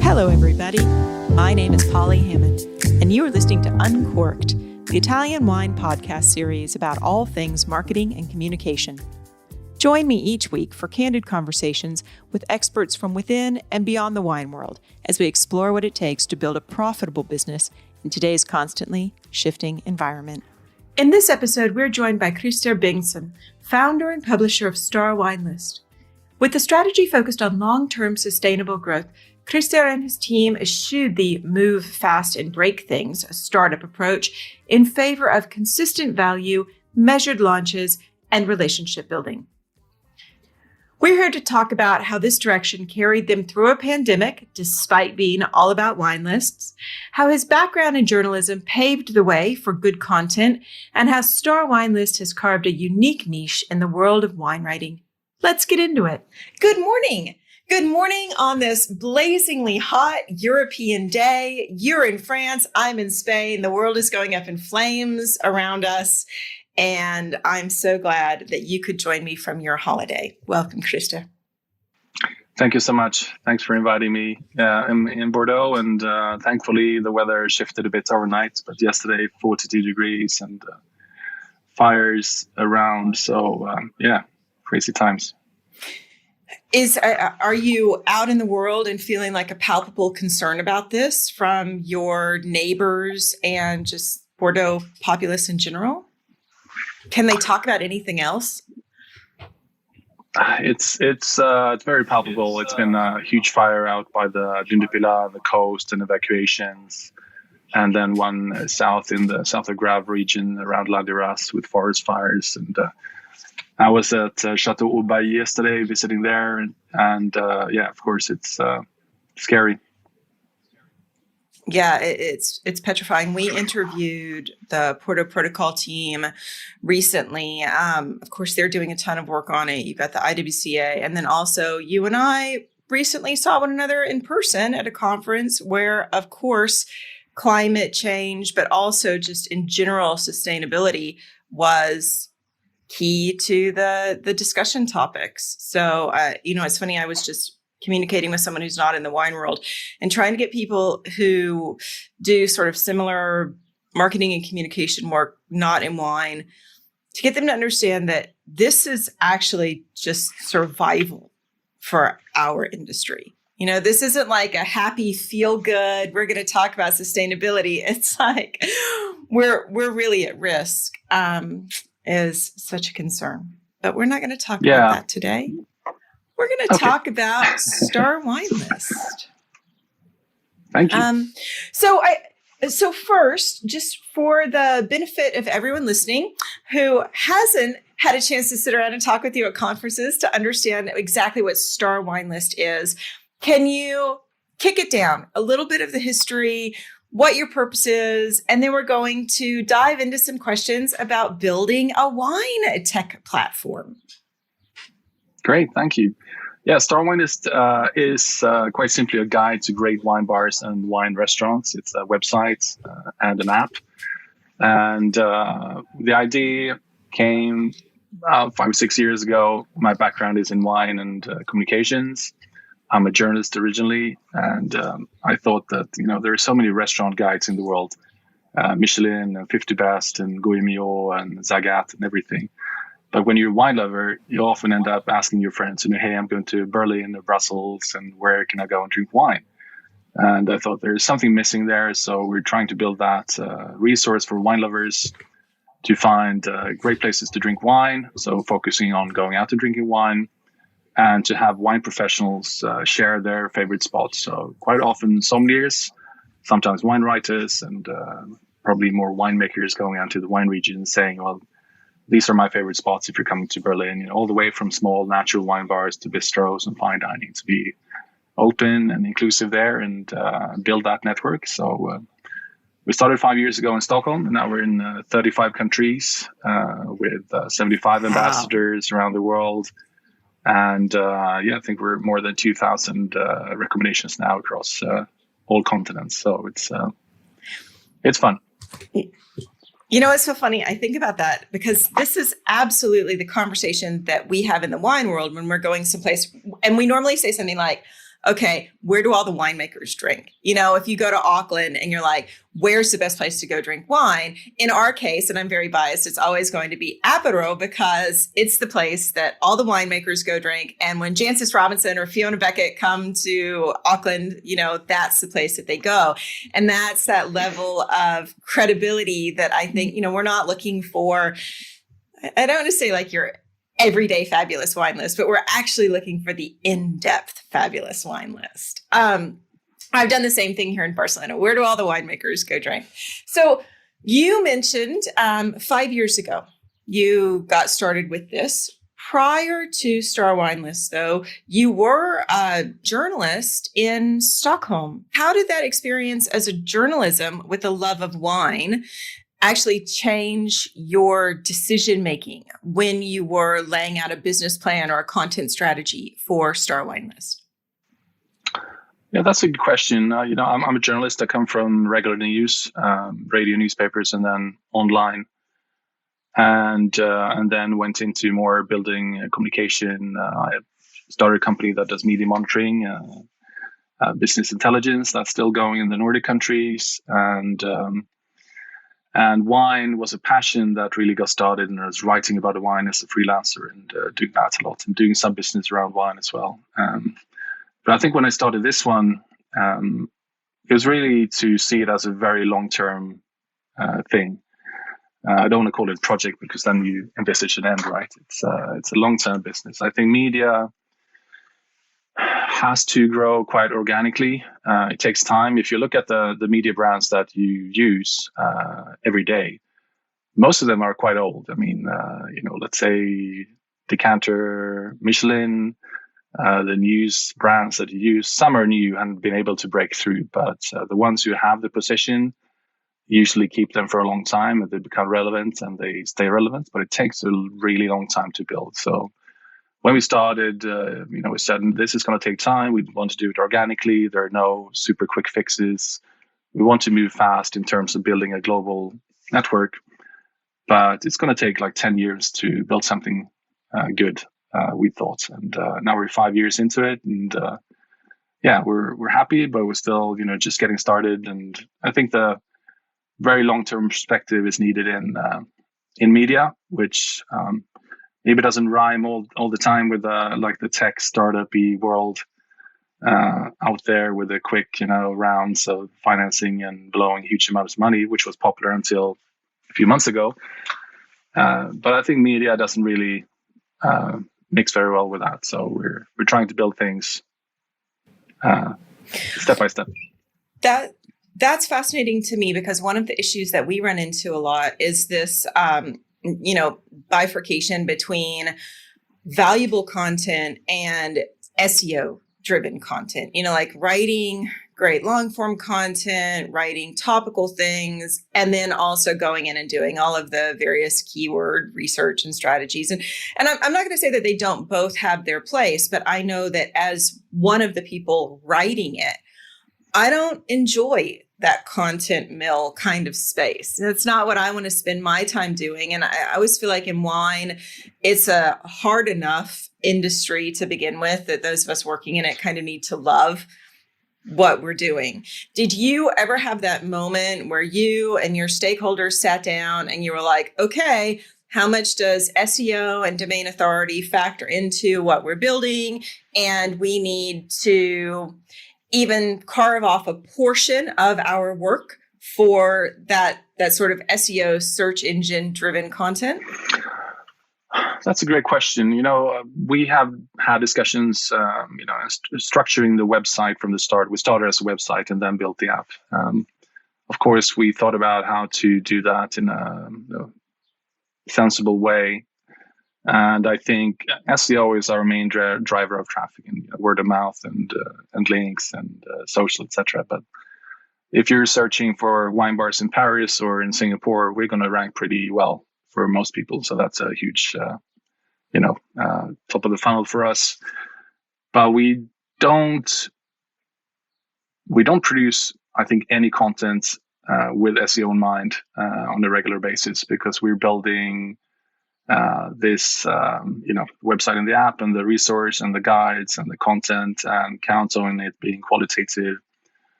Hello, everybody. My name is Polly Hammond, and you are listening to Uncorked, the Italian wine podcast series about all things marketing and communication. Join me each week for candid conversations with experts from within and beyond the wine world as we explore what it takes to build a profitable business in today's constantly shifting environment. In this episode, we're joined by Krister Bengtsson, founder and publisher of Star Wine List. With a strategy focused on long-term sustainable growth, Krister and his team eschewed the move fast and break things, a startup approach, in favor of consistent value, measured launches, and relationship building. We're here to talk about how this direction carried them through a pandemic, despite being all about wine lists, how his background in journalism paved the way for good content, and how Star Wine List has carved a unique niche in the world of wine writing. Let's get into it. Good morning. Good morning on this blazingly hot European day. You're in France. I'm in Spain. The world is going up in flames around us. And I'm so glad that you could join me from your holiday. Welcome, Krister. Thank you so much. Thanks for inviting me. I'm in Bordeaux, and thankfully the weather shifted a bit overnight. But yesterday, 42 degrees and fires around. So, crazy times. Are you out in the world and feeling like a palpable concern about this from your neighbors and just Bordeaux populace in general? Can they talk about anything else? It's very palpable. It's been a huge fire out by the Dune-du-Pilat, the coast, and evacuations, and then one south in the south of Grave region around La Duras with forest fires. And I was at Chateau Aubaye yesterday, visiting there, and of course, it's scary. Yeah, it's petrifying. We interviewed the Porto Protocol team recently. Of course, they're doing a ton of work on it. You've got the IWCA, and then also you and I recently saw one another in person at a conference where, of course, climate change, but also just in general sustainability was key to the discussion topics. So, it's funny. I was just communicating with someone who's not in the wine world and trying to get people who do sort of similar marketing and communication work, not in wine, to get them to understand that this is actually just survival for our industry. This isn't like a happy feel good, we're going to talk about sustainability. It's like we're really at risk, is such a concern. But we're not going to talk about that today. We're going to talk about Star Wine List. Thank you. So first, just for the benefit of everyone listening who hasn't had a chance to sit around and talk with you at conferences to understand exactly what Star Wine List is, can you kick it down a little bit of the history, what your purpose is, and then we're going to dive into some questions about building a wine tech platform. Great, thank you. Yeah, Star Wine List is quite simply a guide to great wine bars and wine restaurants. It's a website and an app. And the idea came 5 or 6 years ago. My background is in wine and communications. I'm a journalist originally, and I thought that, there are so many restaurant guides in the world, Michelin and 50 Best and Gourmillot and Zagat and everything. But when you're a wine lover, you often end up asking your friends, hey, I'm going to Berlin or Brussels, and where can I go and drink wine? And I thought there's something missing there. So we're trying to build that resource for wine lovers to find great places to drink wine. So focusing on going out and drinking wine, and to have wine professionals share their favorite spots. So quite often sommeliers, sometimes wine writers, and probably more winemakers going out to the wine region and saying, well, these are my favorite spots if you're coming to Berlin, all the way from small natural wine bars to bistros and fine dining, to be open and inclusive there and build that network. So we started 5 years ago in Stockholm, and now we're in 35 countries with 75 ambassadors around the world. And I think we're more than 2,000 recommendations now across all continents. So it's fun. It's so funny. I think about that because this is absolutely the conversation that we have in the wine world when we're going someplace. And we normally say something like, okay, where do all the winemakers drink? If you go to Auckland and you're like, where's the best place to go drink wine? In our case, and I'm very biased, it's always going to be Apero because it's the place that all the winemakers go drink. And when Jancis Robinson or Fiona Beckett come to Auckland, that's the place that they go. And that's that level of credibility that I think, we're not looking for. I don't want to say like your everyday fabulous wine list, but we're actually looking for the in-depth fabulous wine list. I've done the same thing here in Barcelona. Where do all the winemakers go drink? So you mentioned 5 years ago, you got started with this. Prior to Star Wine List, though, you were a journalist in Stockholm. How did that experience as a journalism with a love of wine actually change your decision-making when you were laying out a business plan or a content strategy for Star Wine List? Yeah, that's a good question. I'm a journalist. I come from regular news, radio, newspapers, and then online, and then went into more building communication. I started a company that does media monitoring, business intelligence. That's still going in the Nordic countries, and wine was a passion that really got started, and I was writing about wine as a freelancer and doing that a lot and doing some business around wine as well. But I think when I started this one, it was really to see it as a very long-term thing. I don't want to call it a project because then you envisage an end, right? It's a long-term business. I think media has to grow quite organically. It takes time. If you look at the media brands that you use every day, most of them are quite old. I mean, let's say Decanter, Michelin, the news brands that you use, some are new and been able to break through, but the ones who have the position usually keep them for a long time and they become relevant and they stay relevant, but it takes a really long time to build. So when we started, we said, this is going to take time. We want to do it organically. There are no super quick fixes. We want to move fast in terms of building a global network, but it's going to take like 10 years to build something good, we thought. And now we're 5 years into it. And we're happy, but we're still, just getting started. And I think the very long-term perspective is needed in media, which maybe doesn't rhyme all the time with like the tech startup-y world out there with the quick, rounds of financing and blowing huge amounts of money, which was popular until a few months ago. But I think media doesn't really mix very well with that. So we're trying to build things step by step. That's fascinating to me because one of the issues that we run into a lot is this bifurcation between valuable content and SEO driven content, like writing great long form content, writing topical things, and then also going in and doing all of the various keyword research and strategies. And I'm not going to say that they don't both have their place, but I know that as one of the people writing it, I don't enjoy that content mill kind of space. That's not what I want to spend my time doing. And I always feel like in wine, it's a hard enough industry to begin with that those of us working in it kind of need to love what we're doing. Did you ever have that moment where you and your stakeholders sat down and you were like, okay, how much does SEO and domain authority factor into what we're building? And we need to even carve off a portion of our work for that sort of SEO search engine driven content? That's a great question. We have had discussions, structuring the website from the start. We started as a website and then built the app. Of course, we thought about how to do that in a sensible way. And I think SEO is our main driver of traffic, and word of mouth and links and social, etc. But if you're searching for wine bars in Paris or in Singapore, we're going to rank pretty well for most people. So that's a huge, top of the funnel for us. But we don't produce, I think, any content with SEO in mind on a regular basis because we're building this website and the app and the resource and the guides and the content, and count on it being qualitative.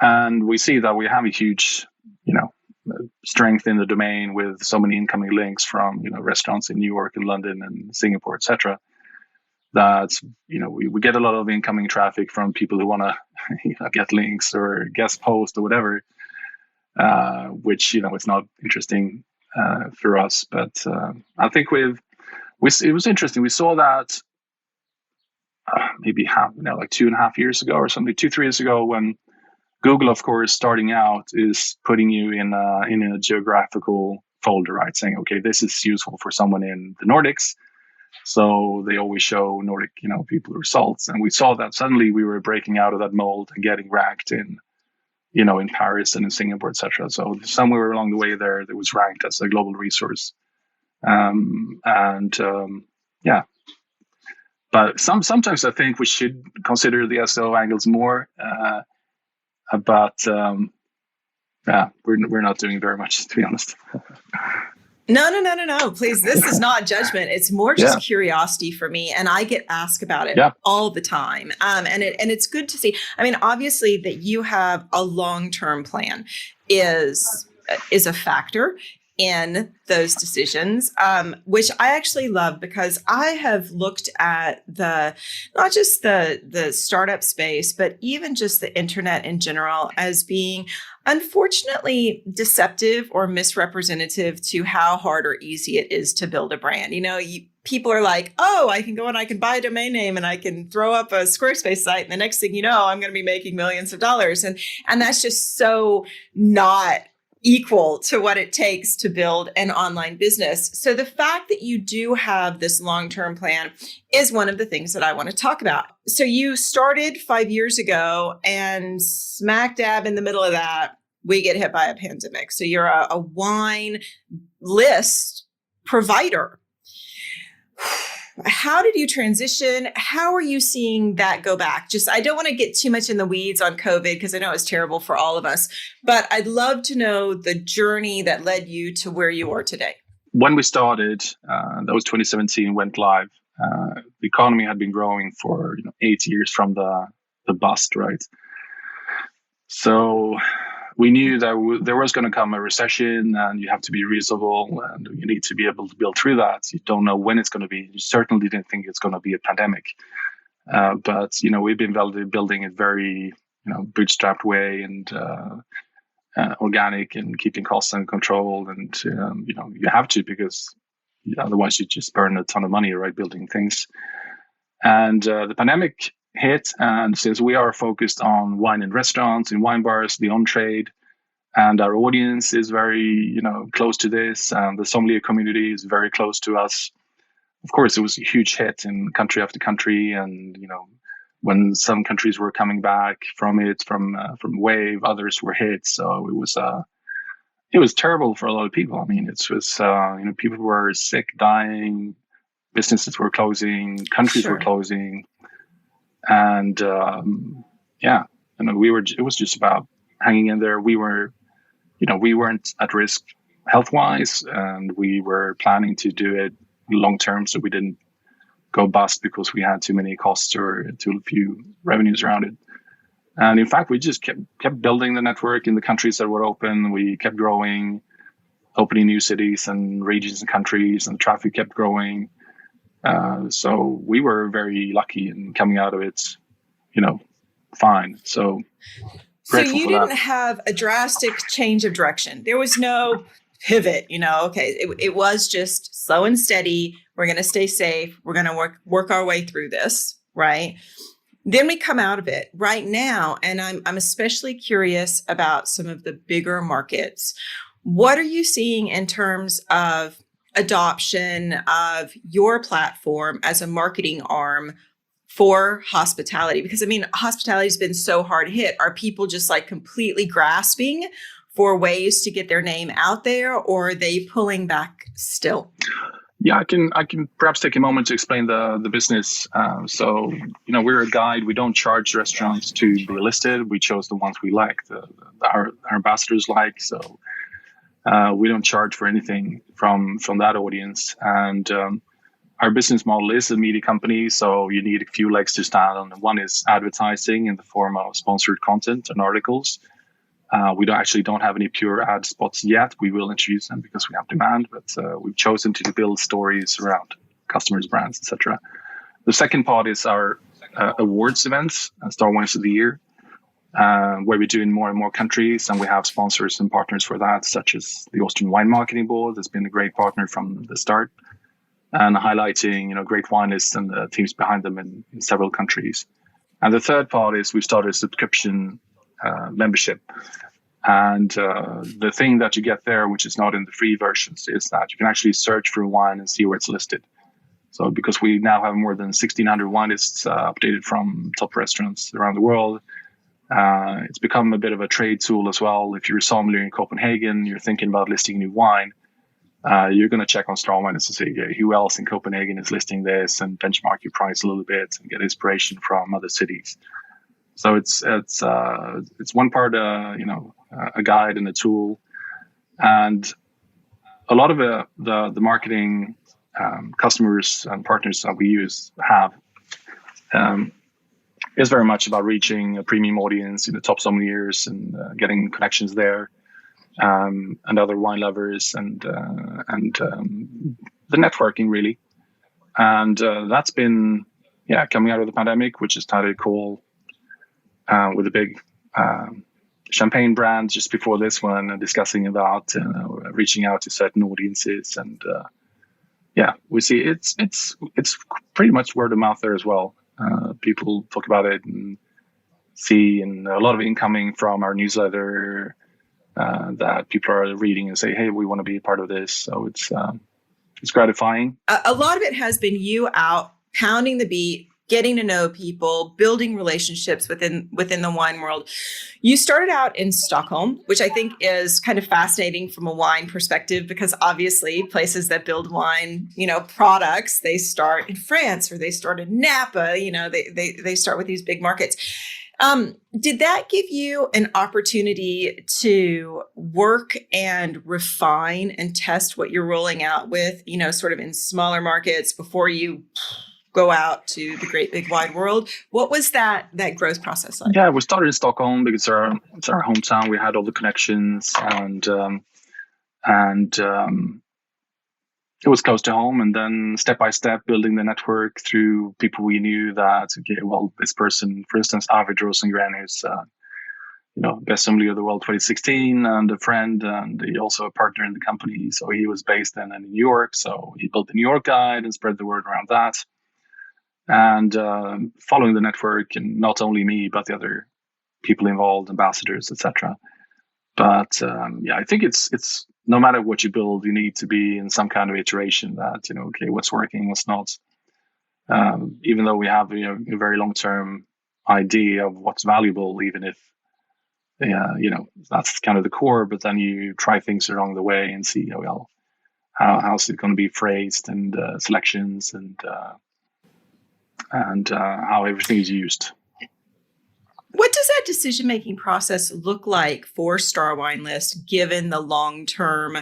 And we see that we have a huge, strength in the domain with so many incoming links from, restaurants in New York and London and Singapore, etc. That, we get a lot of incoming traffic from people who want to get links or guest post or whatever, which, it's not interesting for us. But I think it was interesting. We saw that maybe 2.5 years ago or something, 2-3 years ago, when Google, of course, starting out is putting you in a geographical folder, right? Saying, okay, this is useful for someone in the Nordics. So they always show Nordic, people results. And we saw that suddenly we were breaking out of that mold and getting ranked in Paris and in Singapore, etc. So somewhere along the way there, it was ranked as a global resource. But sometimes I think we should consider the SEO angles more. But we're not doing very much, to be honest. No. Please, this is not judgment. It's more just curiosity for me, and I get asked about it all the time. And it's good to see. I mean, obviously, that you have a long-term plan is a factor in those decisions, which I actually love, because I have looked at not just the startup space, but even just the internet in general as being unfortunately deceptive or misrepresentative to how hard or easy it is to build a brand. People are like, oh, I can go and I can buy a domain name and I can throw up a Squarespace site. And the next thing you know, I'm going to be making millions of dollars. And that's just so not equal to what it takes to build an online business. So the fact that you do have this long-term plan is one of the things that I want to talk about. So you started 5 years ago, and smack dab in the middle of that, we get hit by a pandemic. So you're a wine list provider. How did you transition? How are you seeing that go back? I don't want to get too much in the weeds on COVID, because I know it's terrible for all of us, but I'd love to know the journey that led you to where you are today. When we started, that was 2017, went live. The economy had been growing for 8 years from the bust, right? So we knew that there was going to come a recession, and you have to be reasonable, and you need to be able to build through that. You don't know when it's going to be. You certainly didn't think it's going to be a pandemic. But we've been building it very, bootstrapped way, and organic, and keeping costs under control. And, you have to, because otherwise you just burn a ton of money, right, building things. And the pandemic hit, and since we are focused on wine and restaurants, in wine bars, the on-trade, and our audience is very, close to this, and the sommelier community is very close to us. Of course, it was a huge hit in country after country, and when some countries were coming back from wave, others were hit. So it was terrible for a lot of people. I mean, it was people were sick, dying, businesses were closing, countries were closing. And it was just about hanging in there. We weren't at risk health-wise, and we were planning to do it long term, so we didn't go bust because we had too many costs or too few revenues around it. And in fact, we just kept building the network in the countries that were open. We kept growing, opening new cities and regions and countries, and the traffic kept growing. So we were very lucky in coming out of it, fine. So you didn't have a drastic change of direction. There was no pivot, okay. It was just slow and steady. We're going to stay safe. We're going to work our way through this, right? Then we come out of it right now. And I'm especially curious about some of the bigger markets. What are you seeing in terms of adoption of your platform as a marketing arm for hospitality? Because hospitality has been so hard hit. Are people just completely grasping for ways to get their name out there, or are they pulling back still? Yeah, I can perhaps take a moment to explain the business. So we're a guide. We don't charge restaurants to be listed. We chose the ones we like, our ambassadors like. So We don't charge for anything from that audience, and our business model is a media company, so you need a few legs to stand on. One is advertising in the form of sponsored content and articles. We don't have any pure ad spots yet. We will introduce them because we have demand, but we've chosen to build stories around customers, brands, etc. The second part is our awards events, Star Wines of the Year, where we do in more and more countries, and we have sponsors and partners for that, such as the Austrian Wine Marketing Board has been a great partner from the start, and highlighting great wine lists and the teams behind them in several countries. And the third part is we started a subscription membership. And the thing that you get there, which is not in the free versions, is that you can actually search for a wine and see where it's listed. So because we now have more than 1,600 wine lists updated from top restaurants around the world, it's become a bit of a trade tool as well. If you're a sommelier in Copenhagen, you're thinking about listing a new wine, you're going to check on Star Wines to see who else in Copenhagen is listing this and benchmark your price a little bit and get inspiration from other cities. So it's one part, a guide and a tool, and a lot of the marketing customers and partners that we use have is very much about reaching a premium audience in the top sommeliers and getting connections there. And other wine lovers and the networking really, and that's been coming out of the pandemic, which is started cool with a big champagne brand just before this one, discussing about reaching out to certain audiences, and we see it's pretty much word of mouth there as well. People talk about it and see, and a lot of incoming from our newsletter. That people are reading and say, hey, we want to be a part of this. So it's gratifying. A lot of it has been you out pounding the beat, getting to know people, building relationships within the wine world. You started out in Stockholm, which I think is kind of fascinating from a wine perspective, because obviously places that build wine, products, they start in France or they start in Napa, they start with these big markets. Did that give you an opportunity to work and refine and test what you're rolling out with, sort of in smaller markets before you go out to the great big wide world? What was that growth process like? Yeah, we started in Stockholm because it's our hometown. We had all the connections, and it was close to home, and then step by step building the network through people we knew that, this person, for instance, Arvid Rosengren, who's, best sommelier of the world 2016, and a friend, and he also a partner in the company. So he was based then in New York. So he built the New York guide and spread the word around that. And following the network, and not only me, but the other people involved, ambassadors, etc. But I think it's no matter what you build, you need to be in some kind of iteration that, what's working, what's not. Even though we have a very long-term idea of what's valuable, even if, that's kind of the core, but then you try things along the way and see, how's it going to be phrased, and selections, and how everything is used. What does that decision-making process look like for Star Wine List, given the long-term,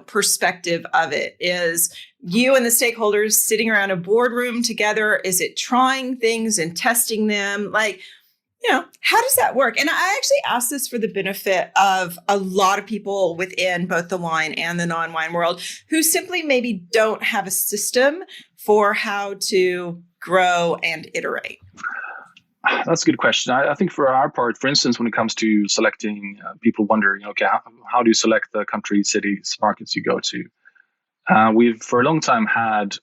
perspective of it? Is you and the stakeholders sitting around a boardroom together? Is it trying things and testing them? How does that work? And I actually ask this for the benefit of a lot of people within both the wine and the non-wine world who simply maybe don't have a system for how to grow and iterate. That's a good question. I think for our part, for instance, when it comes to selecting, people wonder, how do you select the countries, cities, markets you go to? We've for a long time had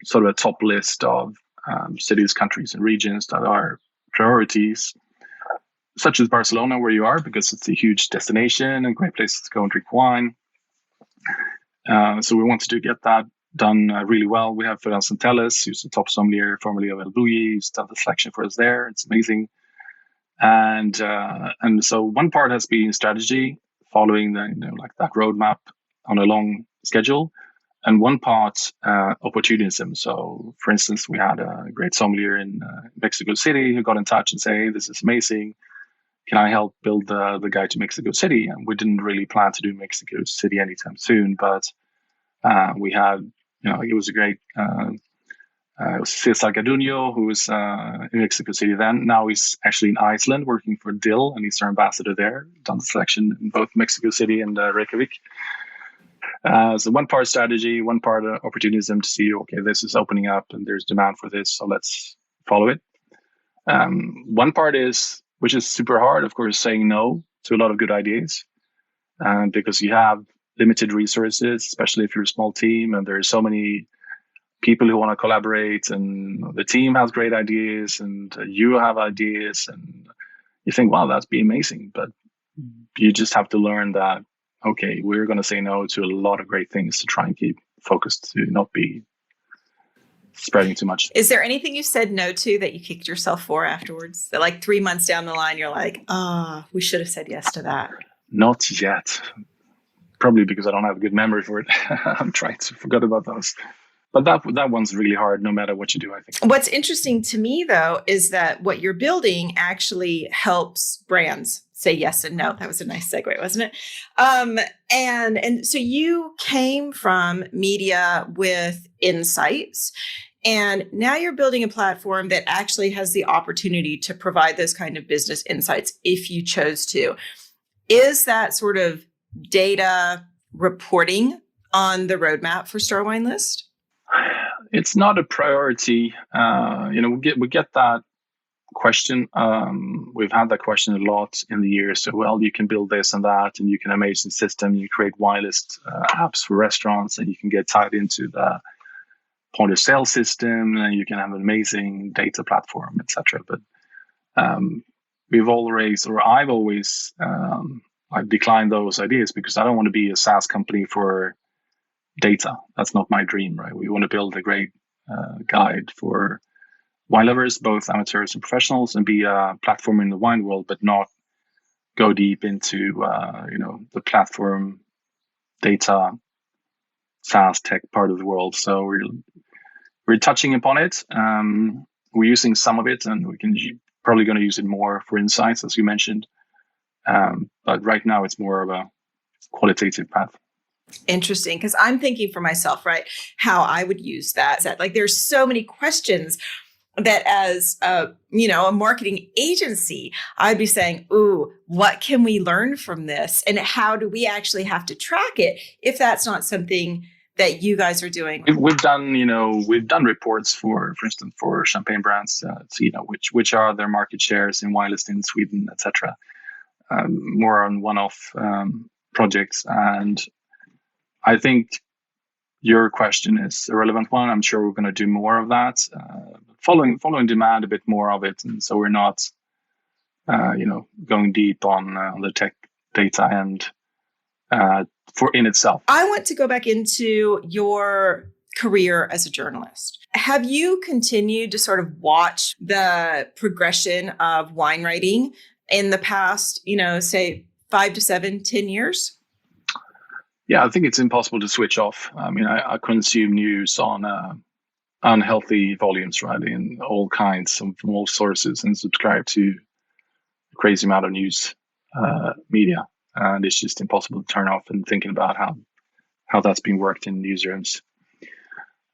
sort of a top list of cities, countries, and regions that are priorities, such as Barcelona, where you are, because it's a huge destination and great place to go and drink wine. So we wanted to get that done really well. We have Ferran Santelis, who's the top sommelier, formerly of El Bulli, who's done the selection for us there. It's amazing. And so one part has been strategy, following that roadmap on a long schedule, and one part opportunism. So, for instance, we had a great sommelier in Mexico City who got in touch and say, "Hey, this is amazing. can I help build the guide to Mexico City? And we didn't really plan to do Mexico City anytime soon, but we had, it was a great, it was Cesar Garduño, who was in Mexico City then. Now he's actually in Iceland working for Dill, and he's our ambassador there, done the selection in both Mexico City and Reykjavik. So one part strategy, one part opportunism to see, okay, this is opening up and there's demand for this, so let's follow it. One part is, which is super hard, of course, saying no to a lot of good ideas, because you have limited resources, especially if you're a small team, and there are so many people who want to collaborate, and the team has great ideas, and you have ideas, and you think, wow, that'd be amazing. But you just have to learn that, okay, we're going to say no to a lot of great things to try and keep focused, to not be spreading too much. Is there anything you said no to that you kicked yourself for afterwards? That like 3 months down the line, you're like, we should have said yes to that. Not yet. Probably because I don't have a good memory for it. I'm trying to forget about those. But that one's really hard, no matter what you do, I think. What's interesting to me, though, is that what you're building actually helps brands say yes and no. That was a nice segue, wasn't it? And so you came from media with insights, and now you're building a platform that actually has the opportunity to provide those kind of business insights if you chose to. Is that sort of data reporting on the roadmap for Star Wine List? It's not a priority. We get that question. We've had that question a lot in the years. So, well, you can build this and that, and you can manage the system. You create wine list apps for restaurants, and you can get tied into the point of sale system, and you can have an amazing data platform, etc. But I've always declined those ideas because I don't want to be a SaaS company for data. That's not my dream, right? We want to build a great guide for wine lovers, both amateurs and professionals, and be a platform in the wine world, but not go deep into the platform data SaaS tech part of the world. So we're touching upon it. We're using some of it, and we can probably going to use it more for insights, as you mentioned. But right now, it's more of a qualitative path. Interesting, because I'm thinking for myself, right, how I would use that. Like, there's so many questions that as a marketing agency, I'd be saying, ooh, what can we learn from this? And how do we actually have to track it if that's not something that you guys are doing? We've done reports for instance, for champagne brands, which are their market shares in wine list in Sweden, etc. More on one-off projects. And I think your question is a relevant one. I'm sure we're going to do more of that, following demand a bit more of it, and so we're not, going deep on the tech data and for in itself. I want to go back into your career as a journalist. Have you continued to sort of watch the progression of wine writing in the past, say 5 to 7, 10 years? Yeah, I think it's impossible to switch off. I mean, I consume news on unhealthy volumes, right, in all kinds from all sources, and subscribe to a crazy amount of news media. And it's just impossible to turn off and thinking about how that's been worked in newsrooms.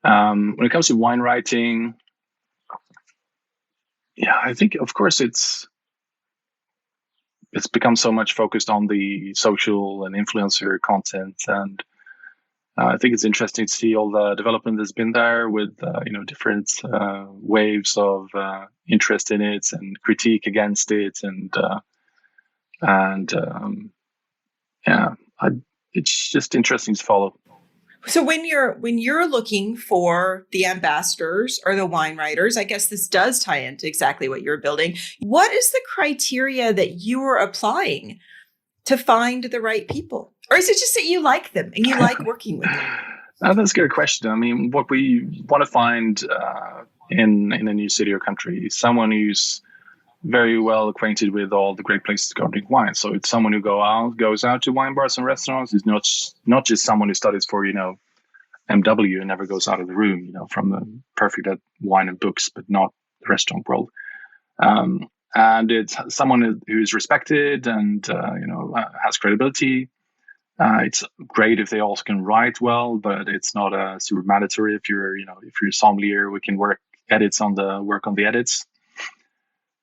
When it comes to wine writing, yeah, I think, of course, it's become so much focused on the social and influencer content. And I think it's interesting to see all the development that's been there with, different waves of interest in it and critique against it. It's just interesting to follow. So when you're looking for the ambassadors or the wine writers, I guess this does tie into exactly what you're building. What is the criteria that you are applying to find the right people? Or is it just that you like them and you like working with them? That's a good question. I mean, what we want to find in a new city or country is someone who's very well acquainted with all the great places to go drink wine. So it's someone who goes out to wine bars and restaurants. It's not just someone who studies for, MW and never goes out of the room, from the perfect at wine and books, but not the restaurant world. and it's someone who's respected and has credibility. It's great if they also can write well, but it's not super mandatory. If you're a sommelier, we can work on the edits.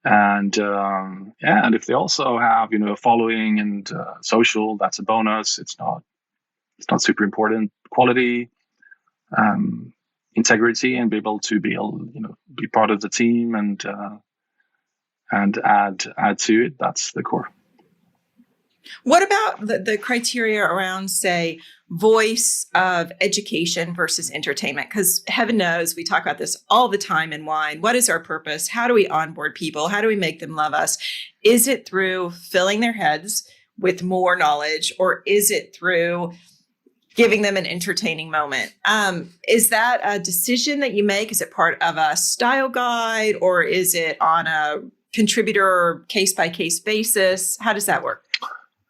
And and if they also have a following and social, that's a bonus. It's not super important. Quality, integrity, and be able to be part of the team and add to it. That's the core. What about the criteria around, say, voice of education versus entertainment? Because heaven knows we talk about this all the time in wine. What is our purpose? How do we onboard people? How do we make them love us? Is it through filling their heads with more knowledge, or is it through giving them an entertaining moment? Is that a decision that you make? Is it part of a style guide, or is it on a contributor case-by-case basis? How does that work?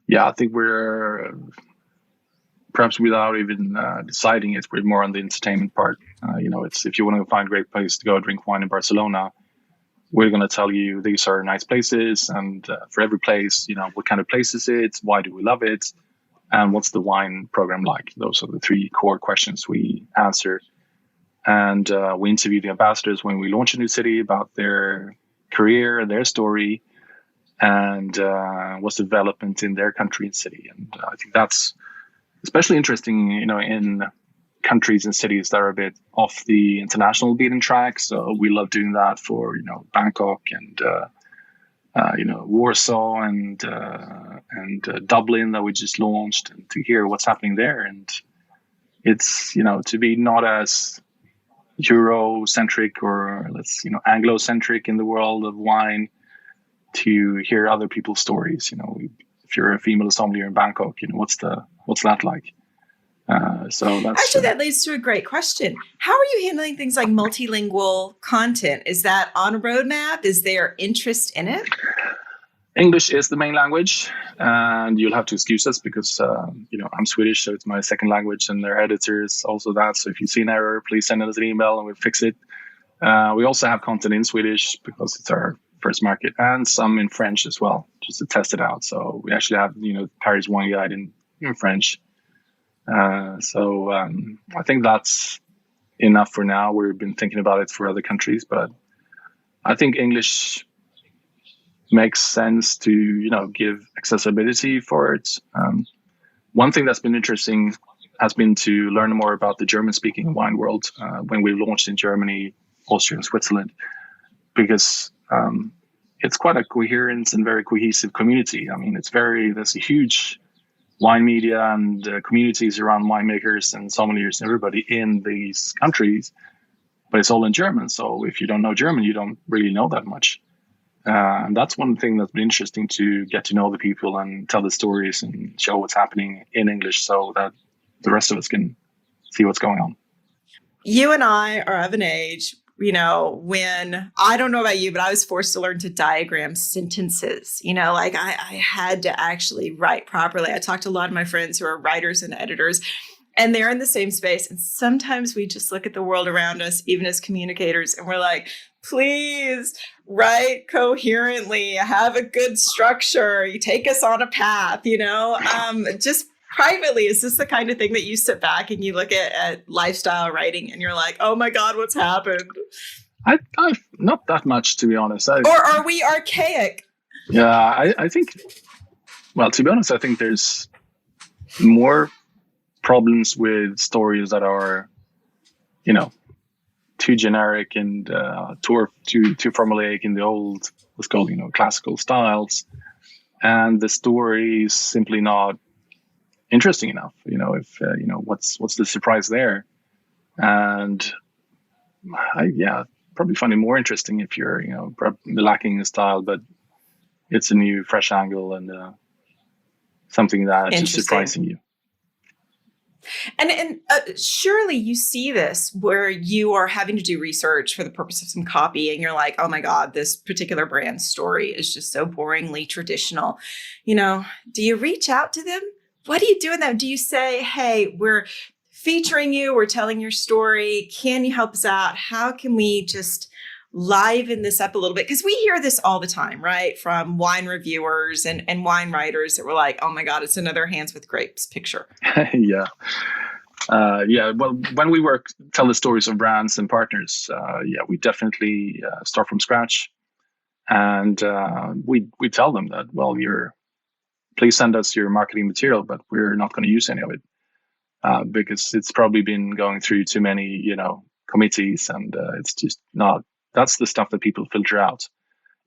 Yeah, I think we're perhaps without even deciding it, we're more on the entertainment part. It's if you want to find a great place to go drink wine in Barcelona, we're going to tell you these are nice places, and for every place, what kind of place is it? Why do we love it? And what's the wine program like? Those are the three core questions we answer. And we interview the ambassadors when we launch a new city about their career and their story, and what's the development in their country and city. And I think that's especially interesting, in countries and cities that are a bit off the international beaten track. So we love doing that for, Bangkok and, Warsaw and Dublin that we just launched, and to hear what's happening there. And it's, to be not as Eurocentric or Anglo-centric in the world of wine, to hear other people's stories. If you're a female sommelier in Bangkok, what's that like? So that's actually that leads to a great question. How are you handling things like multilingual content? Is that on a roadmap? Is there interest in it? English is the main language, and you'll have to excuse us because I'm Swedish, so it's my second language, and their editor is also that. So if you see an error, please send us an email and we'll fix it. We also have content in Swedish because it's our first market, and some in French as well, just to test it out. So we actually have, Paris Wine Guide in French. So I think that's enough for now. We've been thinking about it for other countries, but I think English makes sense to, give accessibility for it. One thing that's been interesting has been to learn more about the German-speaking wine world when we launched in Germany, Austria, and Switzerland, because it's quite a coherent and very cohesive community. I mean, there's a huge wine media and communities around winemakers and sommeliers and everybody in these countries, but it's all in German. So if you don't know German, you don't really know that much. And that's one thing that's been interesting, to get to know the people and tell the stories and show what's happening in English so that the rest of us can see what's going on. You and I are of an age, when, I don't know about you, but I was forced to learn to diagram sentences, I had to actually write properly. I talked to a lot of my friends who are writers and editors, and they're in the same space. And sometimes we just look at the world around us, even as communicators, and we're like, please write coherently, have a good structure, you take us on a path, just privately, is this the kind of thing that you sit back and you look at lifestyle writing and you're like, oh my God, what's happened? I've not that much, to be honest. Or are we archaic? Yeah, I think, well, to be honest, I think there's more problems with stories that are, too generic and too formulaic in the old, what's called, classical styles. And the story is simply not interesting enough. If what's the surprise there? And I probably find it more interesting if you're lacking in style, but it's a new fresh angle and something that is surprising you. And surely you see this where you are having to do research for the purpose of some copy, and you're like, oh my God, this particular brand story is just so boringly traditional. Do you reach out to them? What do you do in that? Do you say, hey, we're featuring you, we're telling your story, can you help us out? How can we just liven this up a little bit? Because we hear this all the time, right? From wine reviewers and wine writers that were like, oh my God, it's another Hands with Grapes picture. Yeah. Well, when we tell the stories of brands and partners, we definitely start from scratch. And we tell them that, well, please send us your marketing material, but we're not going to use any of it because it's probably been going through too many, committees, and it's just not. That's the stuff that people filter out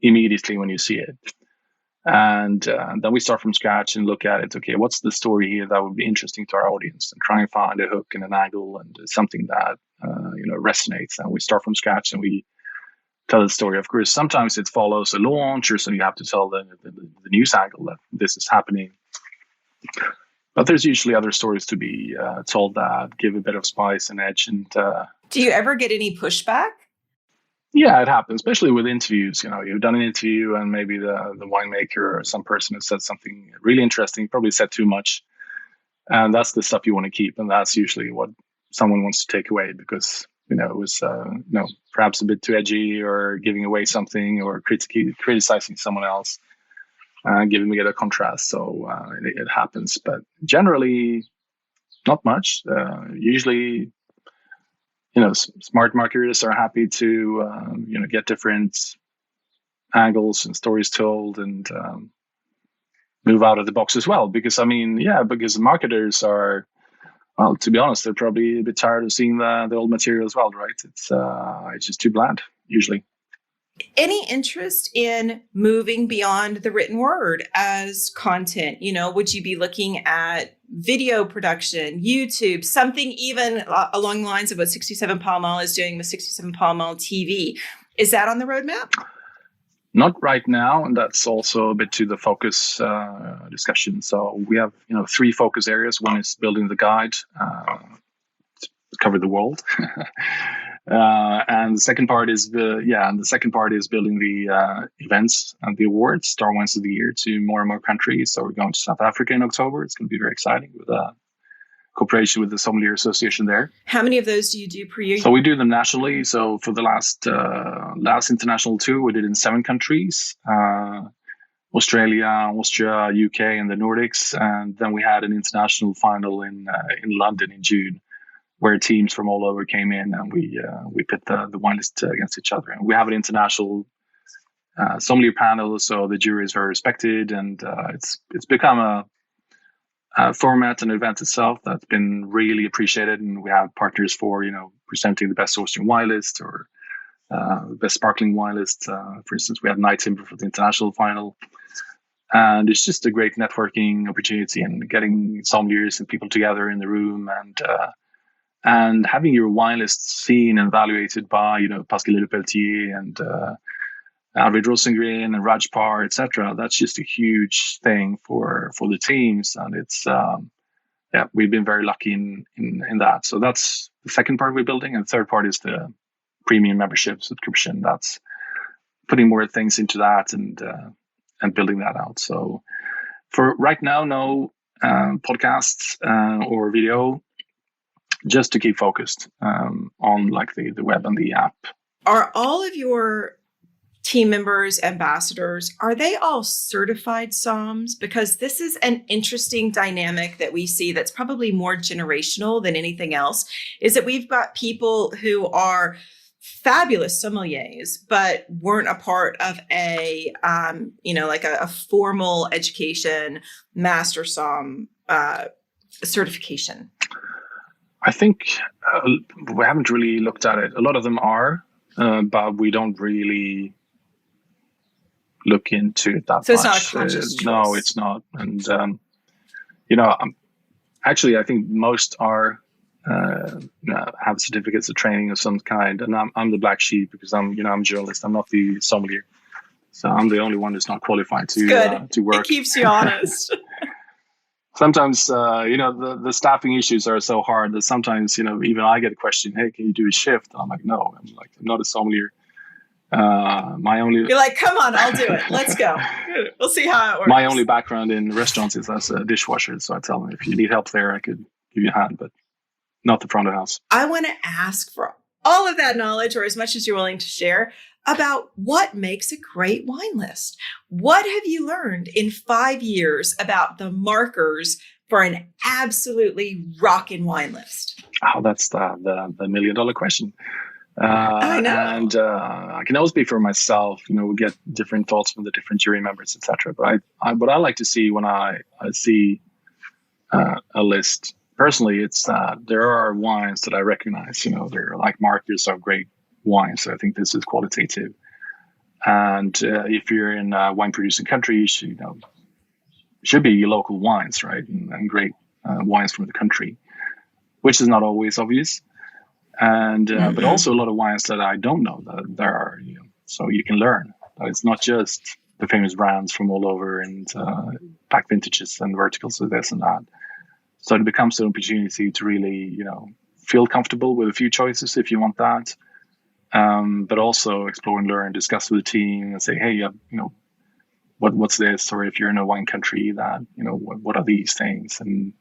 immediately when you see it. And then we start from scratch and look at it. Okay, what's the story here that would be interesting to our audience, and try and find a hook and an angle and something that resonates. And we start from scratch and we tell the story. Of course, sometimes it follows a launch, or so you have to tell the news angle that this is happening. But there's usually other stories to be told that give a bit of spice and edge. And do you ever get any pushback? Yeah, it happens, especially with interviews. You've done an interview and maybe the winemaker or some person has said something really interesting, probably said too much. And that's the stuff you want to keep. And that's usually what someone wants to take away because, it was, perhaps a bit too edgy or giving away something or criticizing someone else, giving it a contrast. So it happens. But generally, not much. Usually, smart marketers are happy to, get different angles and stories told and move out of the box as well. Because, because marketers are, well, to be honest, they're probably a bit tired of seeing the old material as well, right? It's just too bland, usually. Any interest in moving beyond the written word as content? Would you be looking at video production, YouTube, something even along the lines of what 67 Pall Mall is doing with 67 Pall Mall TV? Is that on the roadmap? Not right now, and that's also a bit to the focus discussion. So we have, 3 focus areas. One is building the guide to cover the world. And the second part is building the events and the awards, Star Wines of the Year, to more and more countries. So we're going to South Africa in October. It's going to be very exciting with cooperation with the Sommelier Association there. How many of those do you do per year? So we do them nationally. So for the last international tour, we did in 7 countries: Australia, Austria, UK, and the Nordics. And then we had an international final in London in June, where teams from all over came in, and we pit the wine list against each other. And we have an international sommelier panel, so the jury is very respected, and it's become a format and event itself that's been really appreciated. And we have partners for presenting the best Austrian wine list or best sparkling wine list. For instance, we had Night Timber for the international final. And it's just a great networking opportunity and getting sommeliers and people together in the room and having your wine list seen and evaluated by, Pascal Lepelletier and Arvid Rosengren and Raj Parr, etc. That's just a huge thing for the teams. And it's, we've been very lucky in that. So that's the second part we're building. And the third part is the premium membership subscription. That's putting more things into that and building that out. So for right now, no podcasts or video, just to keep focused on like the web and the app. Are all of your team members, ambassadors, are they all certified somms? Because this is an interesting dynamic that we see that's probably more generational than anything else, is that we've got people who are fabulous sommeliers, but weren't a part of a, a formal education, master somm certification. I think we haven't really looked at it. A lot of them are, but we don't really look into it that much. So it's not a conscious choice. No, it's not. And, actually, I think most are have certificates of training of some kind. And I'm the black sheep because I'm a journalist. I'm not the sommelier. So I'm the only one who's not qualified to work. It keeps you honest. Sometimes, the staffing issues are so hard that sometimes, even I get a question, hey, can you do a shift? And I'm like, no, I'm not a sommelier. You're like, come on, I'll do it. Let's go. We'll see how it works. My only background in restaurants is as a dishwasher. So I tell them, if you need help there, I could give you a hand, but not the front of the house. I want to ask for all of that knowledge, or as much as you're willing to share, about what makes a great wine list. What have you learned in 5 years about the markers for an absolutely rockin' wine list? Oh, that's the $1 million question. I know. And I can always speak for myself. We get different thoughts from the different jury members, etc. But what I like to see when I see a list personally, it's there are wines that I recognize. They're like markers of great wines. So I think this is qualitative. And if you're in a wine producing country, you should be local wines, right, and great wines from the country, which is not always obvious. And but also a lot of wines that I don't know that there are, so you can learn that it's not just the famous brands from all over and back vintages and verticals of this and that. So it becomes an opportunity to really, feel comfortable with a few choices if you want that, but also explore and learn, discuss with the team, and say, hey, what's this? Or if you're in a wine country, that what are these things, and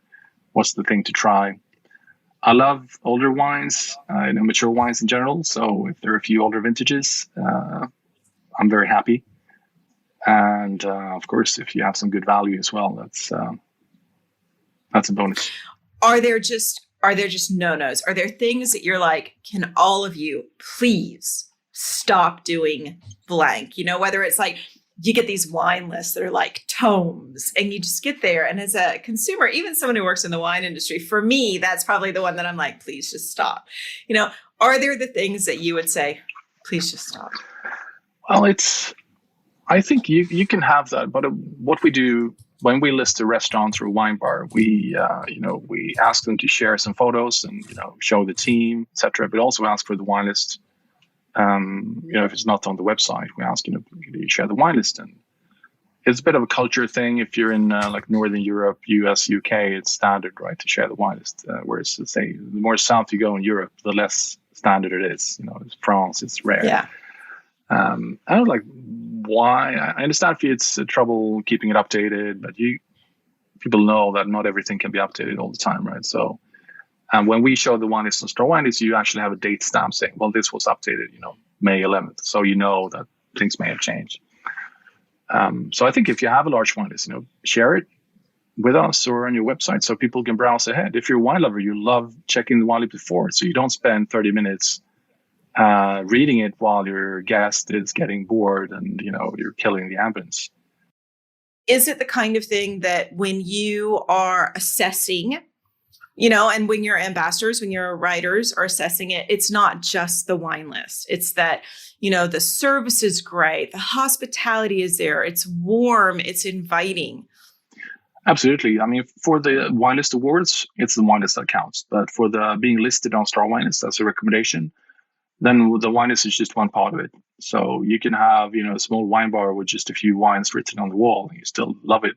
what's the thing to try? I love older wines, mature wines in general. So if there are a few older vintages, I'm very happy. And of course, if you have some good value as well, that's a bonus. Are there just no-nos? Are there things that you're like, can all of you please stop doing blank? Whether it's like, you get these wine lists that are like tomes, and you just get there. And as a consumer, even someone who works in the wine industry, for me, that's probably the one that I'm like, please just stop. Are there the things that you would say, please just stop? Well, I think you can have that. But what we do when we list a restaurant or a wine bar, we ask them to share some photos and, show the team, etc. But also ask for the wine list. If it's not on the website, we ask, do you share the wine list? And it's a bit of a culture thing. If you're in like Northern Europe, US, UK, it's standard, right, to share the wine list. Whereas, say, the more south you go in Europe, the less standard it is. It's France, it's rare. Yeah. I don't like why. I understand if it's trouble keeping it updated, but people know that not everything can be updated all the time, right? So. And when we show the wine list on Store Wine List, you actually have a date stamp saying, well, this was updated, May 11th. So that things may have changed. So I think if you have a large wine list, share it with us or on your website so people can browse ahead. If you're a wine lover, you love checking the wine list before. So you don't spend 30 minutes reading it while your guest is getting bored and, you're killing the ambience. Is it the kind of thing that when you are assessing, and when your ambassadors, when your writers are assessing it, it's not just the wine list. It's that, the service is great. The hospitality is there. It's warm. It's inviting. Absolutely. I mean, for the wine list awards, it's the wine list that counts. But for the being listed on Star Wine List as a recommendation, then the wine list is just one part of it. So you can have, a small wine bar with just a few wines written on the wall and you still love it.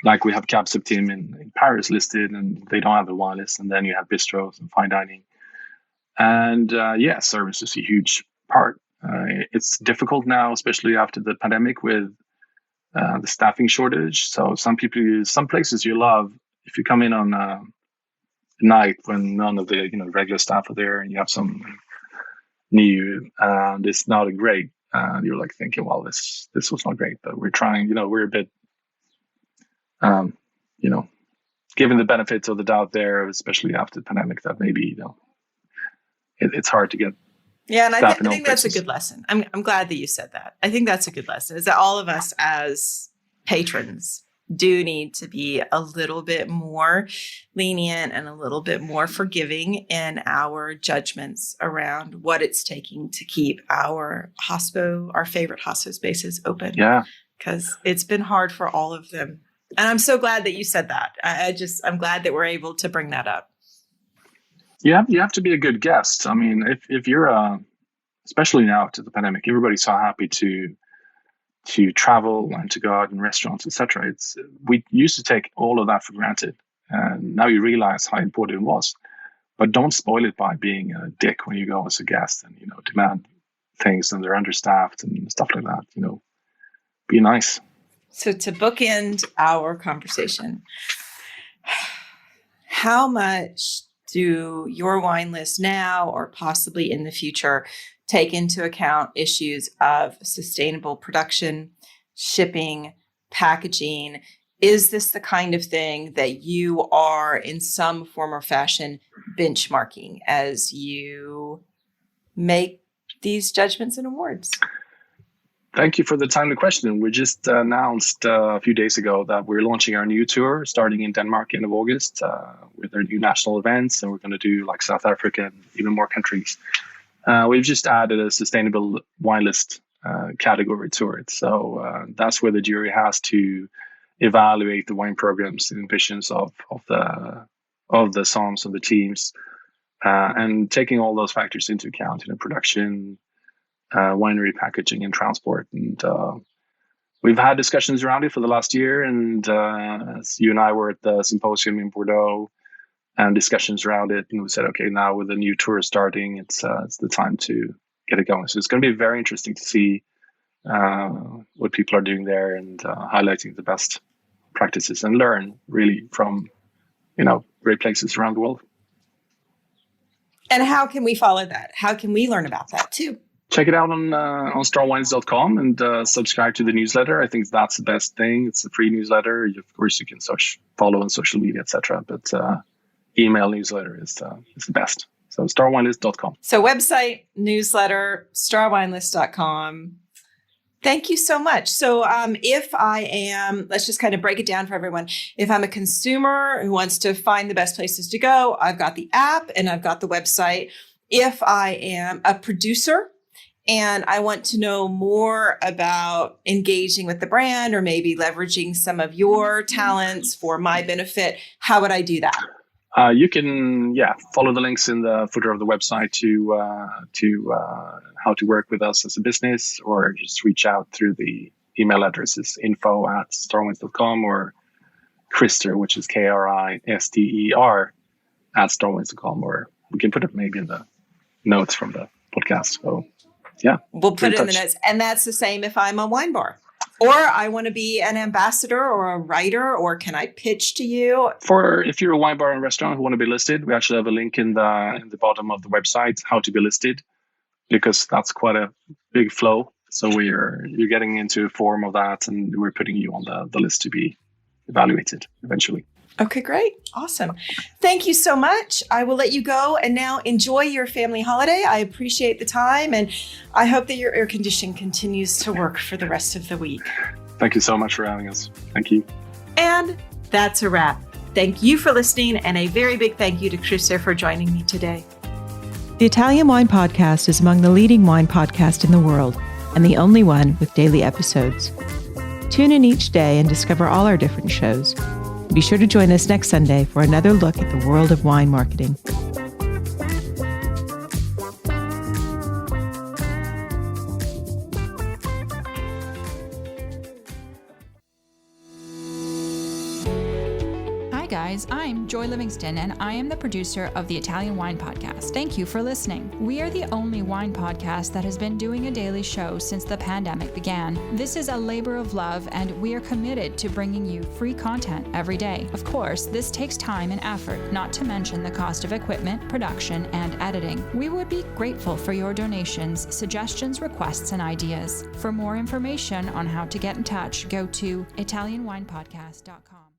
Like we have Cab Septime in Paris listed, and they don't have a wine list. And then you have bistros and fine dining. And service is a huge part. It's difficult now, especially after the pandemic with the staffing shortage. So some places you love, if you come in on a night when none of the regular staff are there and you have some new and it's not a great, you're like thinking, well, this was not great, but we're trying, we're a bit given the benefits of the doubt there, especially after the pandemic, that maybe, it's hard to get. Yeah. And I think that's a good lesson. I'm glad that you said that. I think that's a good lesson, is that all of us as patrons do need to be a little bit more lenient and a little bit more forgiving in our judgments around what it's taking to keep our favorite hospo spaces open. Yeah. Because it's been hard for all of them. And I'm so glad that you said that. I'm glad that we're able to bring that up. You have to be a good guest. I mean, if you're especially now after the pandemic, everybody's so happy to travel and to go out in restaurants, etc. We used to take all of that for granted, and now you realize how important it was. But don't spoil it by being a dick when you go as a guest and demand things and they're understaffed and stuff like that. Be nice. So to bookend our conversation, how much do your wine list now or possibly in the future take into account issues of sustainable production, shipping, packaging. Is this the kind of thing that you are in some form or fashion benchmarking as you make these judgments and awards? Thank you for the timely question. We just announced a few days ago that we're launching our new tour starting in Denmark end of August with our new national events, and we're going to do like South Africa and even more countries. We've just added a sustainable wine list category to it. So that's where the jury has to evaluate the wine programs and ambitions of the SOMs and the teams, and taking all those factors into account in production, winery packaging and transport. And we've had discussions around it for the last year. And as you and I were at the symposium in Bordeaux and discussions around it, and we said, okay, now with the new tour starting, it's the time to get it going. So it's going to be very interesting to see what people are doing there and highlighting the best practices and learn really from, great places around the world. And how can we follow that? How can we learn about that too? Check it out on starwines.com and subscribe to the newsletter. I think that's the best thing. It's a free newsletter. Of course, you can follow on social media, etc. But email newsletter is the best. So starwinelist.com. So website, newsletter, starwinelist.com. Thank you so much. So if I am, let's just kind of break it down for everyone. If I'm a consumer who wants to find the best places to go, I've got the app and I've got the website. If I am a producer and I want to know more about engaging with the brand or maybe leveraging some of your talents for my benefit, how would I do that? You can, follow the links in the footer of the website to how to work with us as a business, or just reach out through the email addresses info@starwines.com or Krister, which is KRISTER @starwines.com, or we can put it maybe in the notes from the podcast. So, we'll put it in the notes, and that's the same if I'm a wine bar. Or I want to be an ambassador or a writer, or can I pitch to you? If you're a wine bar and restaurant who want to be listed, we actually have a link in the bottom of the website, how to be listed, because that's quite a big flow. So you're getting into a form of that, and we're putting you on the list to be evaluated eventually. Okay, great. Awesome. Thank you so much. I will let you go and now enjoy your family holiday. I appreciate the time, and I hope that your air conditioning continues to work for the rest of the week. Thank you so much for having us. Thank you. And that's a wrap. Thank you for listening, and a very big thank you to Krister for joining me today. The Italian Wine Podcast is among the leading wine podcasts in the world, and the only one with daily episodes. Tune in each day and discover all our different shows. Be sure to join us next Sunday for another look at the world of wine marketing. Hi guys, I'm Joy Livingston and I am the producer of the Italian Wine Podcast. Thank you for listening. We are the only wine podcast that has been doing a daily show since the pandemic began. This is a labor of love and we are committed to bringing you free content every day. Of course, this takes time and effort, not to mention the cost of equipment, production, and editing. We would be grateful for your donations, suggestions, requests, and ideas. For more information on how to get in touch, go to italianwinepodcast.com.